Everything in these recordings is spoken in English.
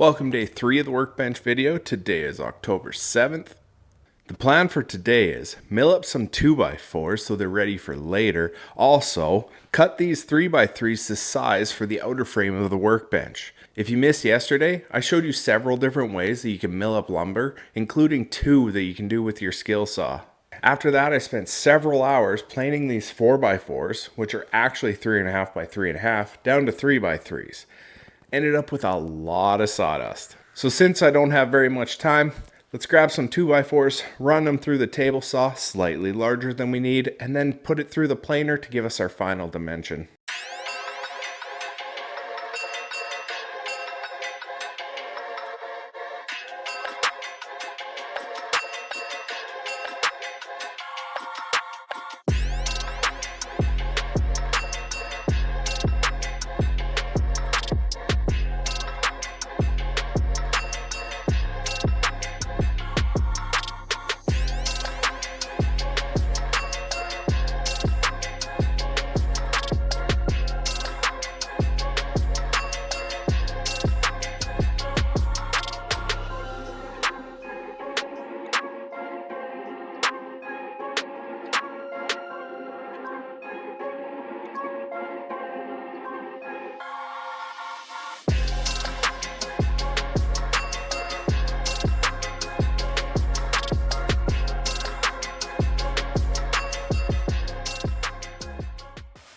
Welcome day 3 of the Workbench video. Today is October 7th. The plan for today is mill up some 2x4s so they're ready for later. Also, cut these 3x3s to size for the outer frame of the workbench. If you missed yesterday, I showed you several different ways that you can mill up lumber, including 2 that you can do with your skill saw. After that, I spent several hours planing these 4x4s, which are actually 3.5 by 3.5, down to 3x3s. Ended up with a lot of sawdust. So since I don't have very much time, let's grab some 2x4s, run them through the table saw, slightly larger than we need, and then put it through the planer to give us our final dimension.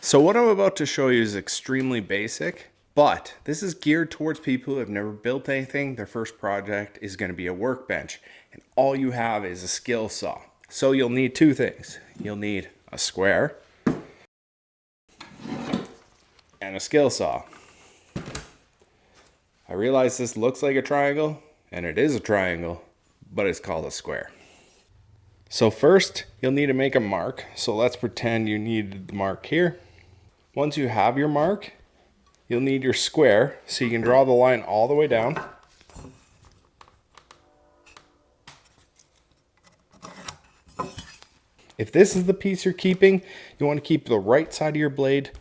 So what I'm about to show you is extremely basic, but this is geared towards people who have never built anything. Their first project is going to be a workbench, and all you have is a skill saw. So you'll need 2 things. You'll need a square and a skill saw. I realize this looks like a triangle, and it is a triangle, but it's called a square. So first, you'll need to make a mark. So let's pretend you need the mark here. Once you have your mark, you'll need your square, so you can draw the line all the way down. If this is the piece you're keeping, you want to keep the right side of your blade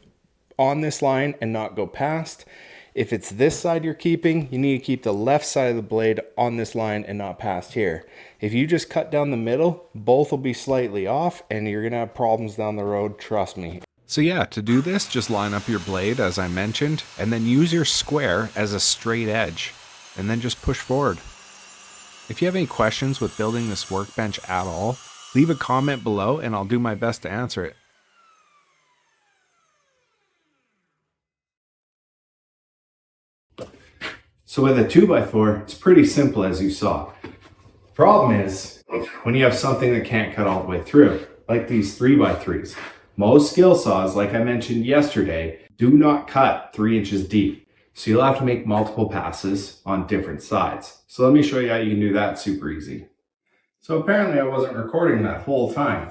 on this line and not go past. If it's this side you're keeping, you need to keep the left side of the blade on this line and not past here. If you just cut down the middle, both will be slightly off and you're going to have problems down the road, trust me. So yeah, to do this, just line up your blade as I mentioned, and then use your square as a straight edge, and then just push forward. If you have any questions with building this workbench at all, leave a comment below and I'll do my best to answer it. So with a 2x4, it's pretty simple as you saw. Problem is, when you have something that can't cut all the way through, like these 3x3s. Most skill saws, like I mentioned yesterday, do not cut 3 inches deep. So you'll have to make multiple passes on different sides. So let me show you how you can do that super easy. So apparently I wasn't recording that whole time.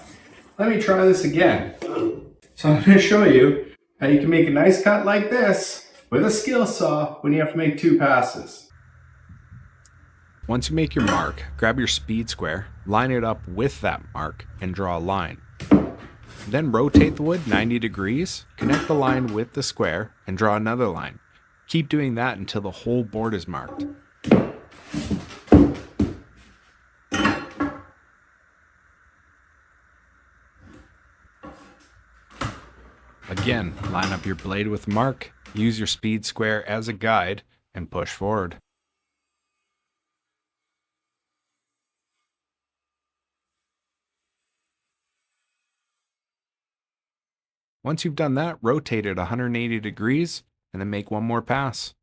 Let me try this again. So I'm going to show you how you can make a nice cut like this with a skill saw when you have to make 2 passes. Once you make your mark, grab your speed square, line it up with that mark, and draw a line. Then rotate the wood 90 degrees, connect the line with the square, and draw another line. Keep doing that until the whole board is marked. Again, line up your blade with mark, use your speed square as a guide, and push forward. Once you've done that, rotate it 180 degrees and then make one more pass.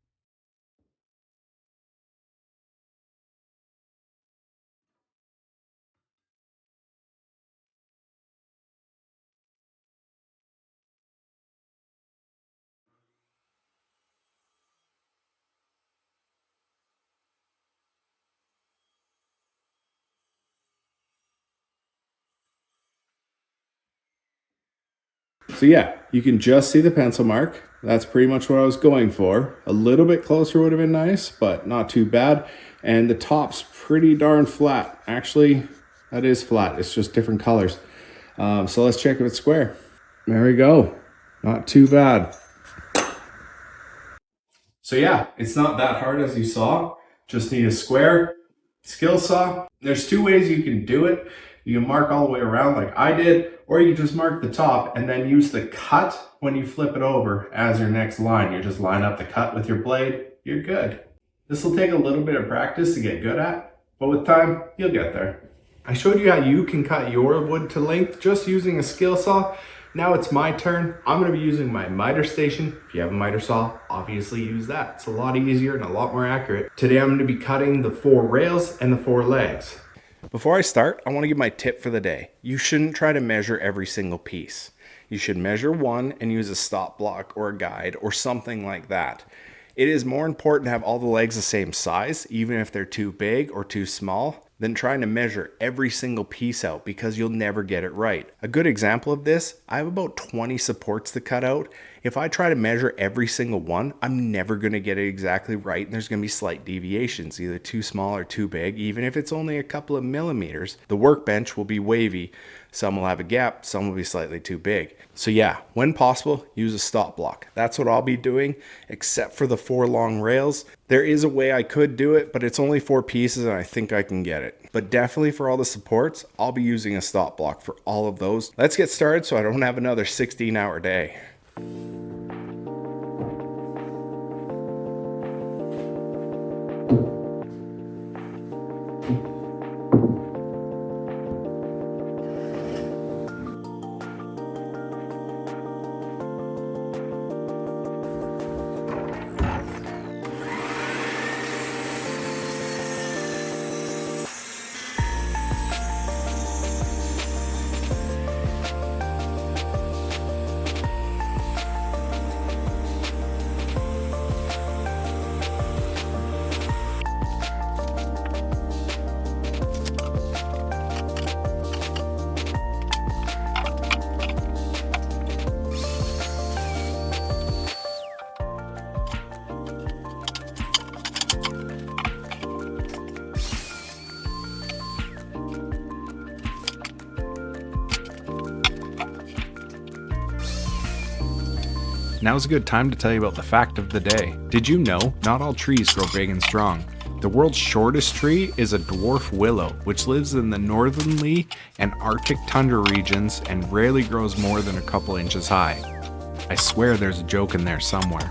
So yeah, you can just see the pencil mark. That's pretty much what I was going for. A little bit closer would have been nice, but not too bad. And the top's pretty darn flat. Actually, that is flat. It's just different colors. So let's check if it's square. There we go. Not too bad. So yeah, it's not that hard as you saw. Just need a square skill saw. There's two ways you can do it. You can mark all the way around like I did, or you can just mark the top and then use the cut when you flip it over as your next line. You just line up the cut with your blade, you're good. This will take a little bit of practice to get good at, but with time, you'll get there. I showed you how you can cut your wood to length just using a skill saw. Now it's my turn. I'm gonna be using my miter station. If you have a miter saw, obviously use that. It's a lot easier and a lot more accurate. Today I'm gonna be cutting the 4 rails and the 4 legs. Before I start, I wanna give my tip for the day. You shouldn't try to measure every single piece. You should measure one and use a stop block or a guide or something like that. It is more important to have all the legs the same size, even if they're too big or too small, than trying to measure every single piece out because you'll never get it right. A good example of this, I have about 20 supports to cut out. If I try to measure every single one, I'm never gonna get it exactly right, and there's gonna be slight deviations, either too small or too big. Even if it's only a couple of millimeters, the workbench will be wavy. Some will have a gap, some will be slightly too big. So yeah, when possible, use a stop block. That's what I'll be doing, except for the 4 long rails. There is a way I could do it, but it's only 4 pieces and I think I can get it. But definitely for all the supports, I'll be using a stop block for all of those. Let's get started so I don't have another 16-hour day. Now's a good time to tell you about the fact of the day. Did you know not all trees grow big and strong? The world's shortest tree is a dwarf willow, which lives in the northerly and Arctic tundra regions and rarely grows more than a couple inches high. I swear there's a joke in there somewhere.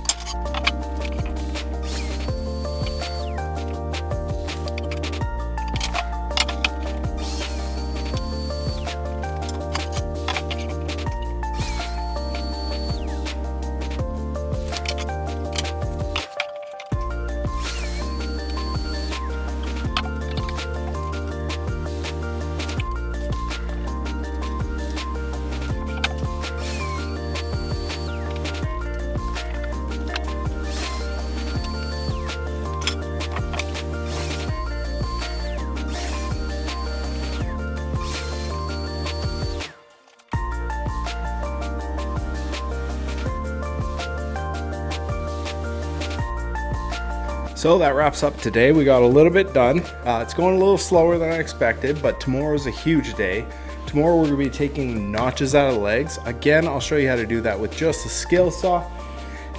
So that wraps up today. We got a little bit done. It's going a little slower than I expected, but tomorrow's a huge day. Tomorrow we're gonna be taking notches out of the legs. Again, I'll show you how to do that with just a skill saw.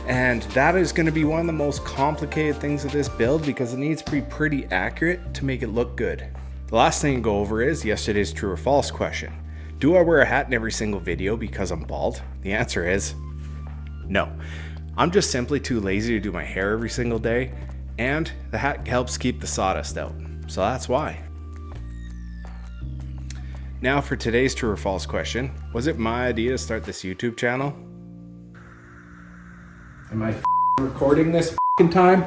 And that is gonna be one of the most complicated things of this build because it needs to be pretty accurate to make it look good. The last thing to go over is yesterday's true or false question. Do I wear a hat in every single video because I'm bald? The answer is no. I'm just simply too lazy to do my hair every single day. And the hat helps keep the sawdust out, so that's why. Now for today's true or false question. Was it my idea to start this YouTube channel? Am I recording this time?